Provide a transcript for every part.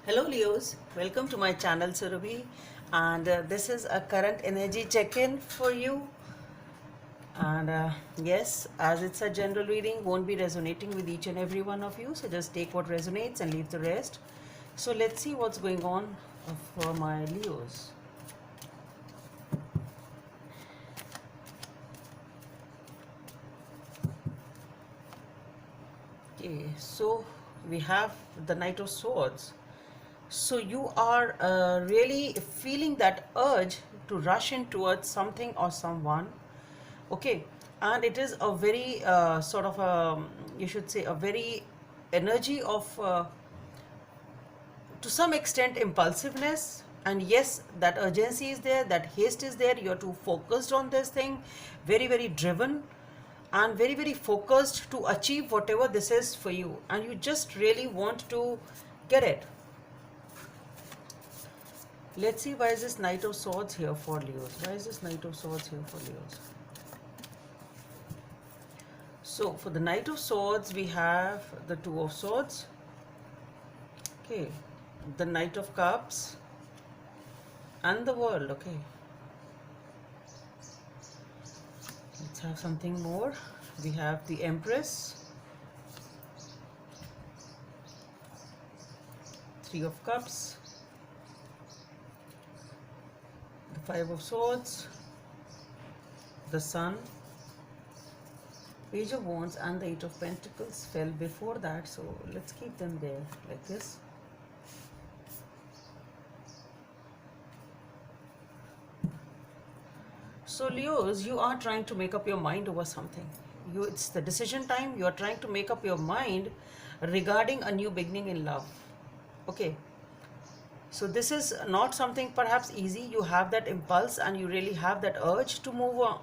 Hello Leos, welcome to my channel Surabhi, and this is a current energy check-in for you. And yes, as it's a general reading, won't be resonating with each and every one of you, so just take what resonates and leave the rest. So let's see what's going on for my Leos. Okay, so we have the Knight of Swords. So you are really feeling that urge to rush in towards something or someone. Okay, and it is a very sort of a, you should say, a very energy of to some extent impulsiveness. And yes, that urgency is there, that haste is there. You're too focused on this thing, very very driven and very very focused to achieve whatever this is for you, and you just really want to get it. Let's see, why is this Knight of Swords here for Leos? Why is this Knight of Swords here for Leos? So for the Knight of Swords, we have the Two of Swords. Okay, the Knight of Cups and the World. Okay, let's have something more. We have the Empress, Three of Cups, the Five of Swords, the Sun, Page of Wands, and the Eight of Pentacles fell before that, so let's keep them there like this. So Leos, you are trying to make up your mind over something. It's the decision time. You are trying to make up your mind regarding a new beginning in love. Okay. So this is not something perhaps easy. You have that impulse and you really have that urge to move on.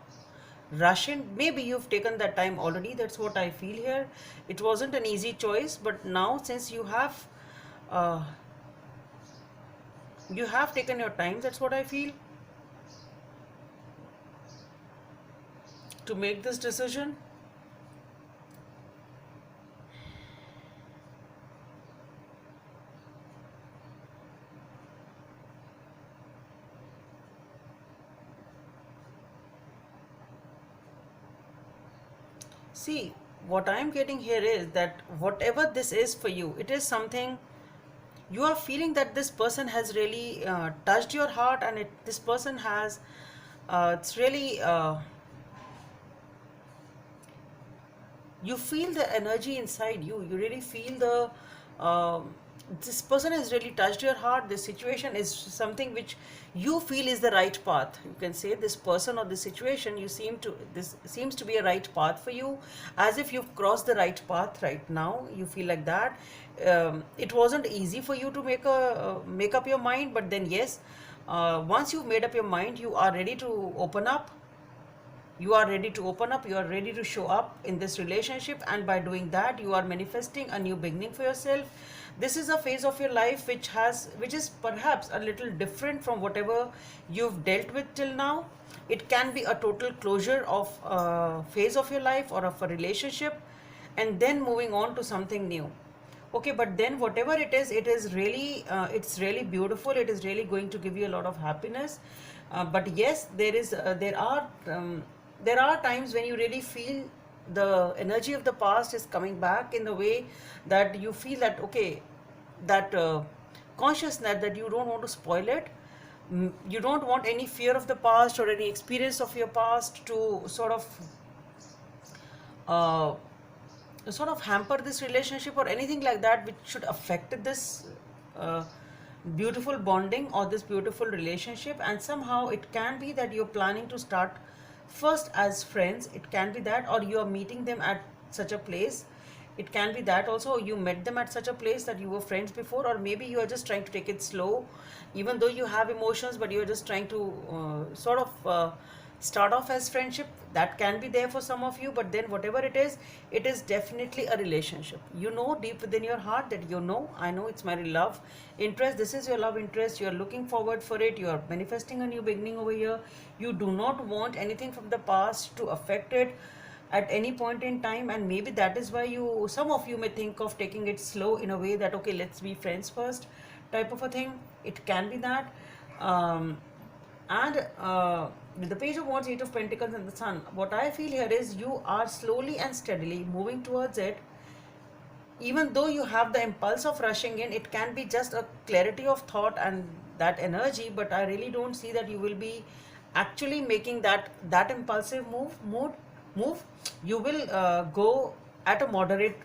Rush in. Maybe you've taken that time already. That's what I feel here. It wasn't an easy choice, but now since uh, you have taken your time, that's what I feel, to make this decision. See, what I'm getting here is that whatever this is for you, it is something you are feeling that this person has really touched your heart, and this person has, it's really, you feel the energy inside you. You really feel this person has really touched your heart. This situation is something which you feel is the right path. You can say this person or this situation, this seems to be a right path for you, as if you've crossed the right path right now. You feel like that. It wasn't easy for you to make up your mind, but then yes, once you've made up your mind, you are ready to open up. You are ready to open up, you are ready to show up in this relationship, and by doing that you are manifesting a new beginning for yourself. This is a phase of your life which is perhaps a little different from whatever you've dealt with till now. It can be a total closure of a phase of your life or of a relationship, and then moving on to something new. Okay, but then whatever it is really, it's really beautiful. It is really going to give you a lot of happiness. But yes, there are times when you really feel the energy of the past is coming back, in the way that you feel that, okay, that consciousness that you don't want to spoil it. You don't want any fear of the past or any experience of your past to uh, sort of hamper this relationship or anything like that, which should affect this uh, beautiful bonding or this beautiful relationship. And somehow it can be that you're planning to start first as friends. It can be that, or you are meeting them at such a place. It can be that also you met them at such a place that you were friends before, or maybe you are just trying to take it slow, even though you have emotions, but you're just trying to start off as friendship. That can be there for some of you, but then whatever it is definitely a relationship. You know deep within your heart that I know it's my love interest. This is your love interest. You are looking forward for it. You are manifesting a new beginning over here. You do not want anything from the past to affect it at any point in time, and maybe that is why some of you may think of taking it slow, in a way that, okay, let's be friends first, type of a thing. It can be that. Um, and with the Page of Wands, Eight of Pentacles, and the Sun, what I feel here is you are slowly and steadily moving towards it. Even though you have the impulse of rushing in, it can be just a clarity of thought and that energy, but I really don't see that you will be actually making that impulsive move. You will go at a moderate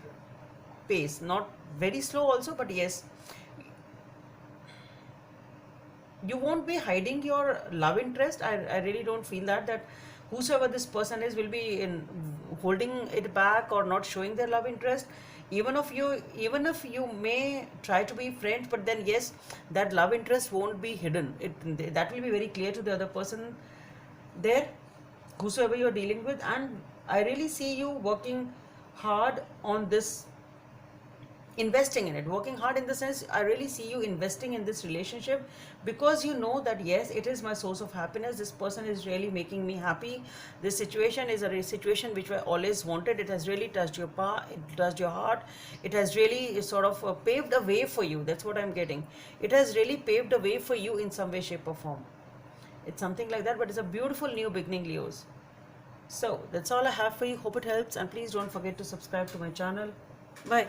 pace, not very slow also, but yes, you won't be hiding your love interest. I really don't feel that whosoever this person is will be in holding it back or not showing their love interest. Even if you may try to be friends, but then yes, that love interest won't be hidden. That will be very clear to the other person there, whosoever you're dealing with. And I really see you working hard on this, investing in it, working hard in the sense I really see you investing in this relationship, because you know that yes, it is my source of happiness. This person is really making me happy. This situation is a situation which I always wanted. It has really touched your it touched your heart. It has really sort of paved a way for you. That's what I'm getting. It has really paved a way for you in some way, shape or form. It's something like that, but it's a beautiful new beginning, Leos. So that's all I have for you. Hope it helps, and please don't forget to subscribe to my channel. Bye.